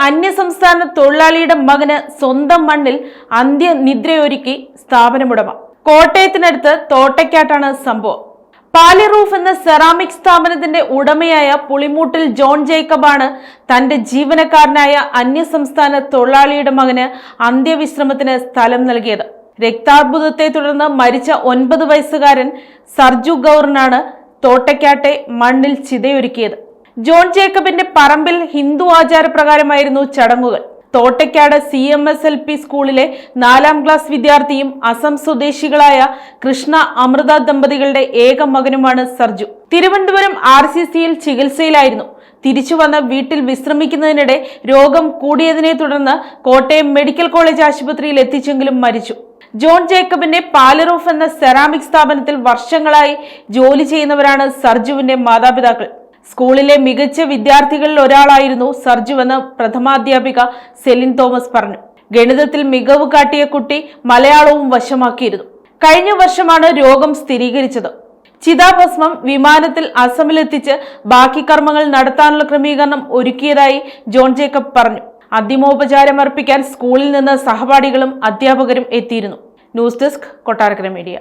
അന്യസംസ്ഥാന തൊഴിലാളിയുടെ മകന് സ്വന്തം മണ്ണിൽ അന്ത്യനിദ്രയൊരുക്കി സ്ഥാപനമുടമ. കോട്ടയത്തിനടുത്ത് തോട്ടയ്ക്കാട്ടാണ് സംഭവം. പാലിറൂഫ് എന്ന സെറാമിക് സ്ഥാപനത്തിന്റെ ഉടമയായ പുളിമൂട്ടിൽ ജോൺ ജേക്കബാണ് തന്റെ ജീവനക്കാരനായ അന്യസംസ്ഥാന തൊഴിലാളിയുടെ മകന് അന്ത്യവിശ്രമത്തിന് സ്ഥലം നൽകിയത്. രക്താർബുദത്തെ തുടർന്ന് മരിച്ച 9 വയസ്സുകാരൻ സർജു ഗൗറിനാണ് തോട്ടയ്ക്കാട്ടെ മണ്ണിൽ ചിതയൊരുക്കിയത്. ജോൺ ജേക്കബിന്റെ പറമ്പിൽ ഹിന്ദു ആചാരപ്രകാരമായിരുന്നു ചടങ്ങുകൾ. തോട്ടയ്ക്കാട് CMSLP സ്കൂളിലെ 4ാം ക്ലാസ് വിദ്യാർത്ഥിയും അസം സ്വദേശികളായ കൃഷ്ണ അമൃത ദമ്പതികളുടെ ഏക മകനുമാണ് സർജു. തിരുവനന്തപുരം RCCയിൽ ചികിത്സയിലായിരുന്നു. തിരിച്ചു വന്ന വീട്ടിൽ വിശ്രമിക്കുന്നതിനിടെ രോഗം കൂടിയതിനെ തുടർന്ന് കോട്ടയം മെഡിക്കൽ കോളേജ് ആശുപത്രിയിൽ എത്തിച്ചെങ്കിലും മരിച്ചു. ജോൺ ജേക്കബിന്റെ പാലിറൂഫ് എന്ന സെറാമിക് സ്ഥാപനത്തിൽ വർഷങ്ങളായി ജോലി ചെയ്യുന്നവരാണ് സർജുവിന്റെ മാതാപിതാക്കൾ. സ്കൂളിലെ മികച്ച വിദ്യാർത്ഥികളിൽ ഒരാളായിരുന്നു സർജുവെന്ന് പ്രഥമാധ്യാപിക സെലിൻ തോമസ് പറഞ്ഞു. ഗണിതത്തിൽ മികവ് കാട്ടിയ കുട്ടി മലയാളവും വശമാക്കിയിരുന്നു. കഴിഞ്ഞ വർഷമാണ് രോഗം സ്ഥിരീകരിച്ചത്. ചിതാഭസ്മം വിമാനത്തിൽ അസമിലെത്തിച്ച് ബാക്കി കർമ്മങ്ങൾ നടത്താനുള്ള ക്രമീകരണം ഒരുക്കിയതായി ജോൺ ജേക്കബ് പറഞ്ഞു. അന്തിമോപചാരം അർപ്പിക്കാൻ സ്കൂളിൽ നിന്ന് സഹപാഠികളും അധ്യാപകരും എത്തിയിരുന്നു. News desk, Kottarakkara media.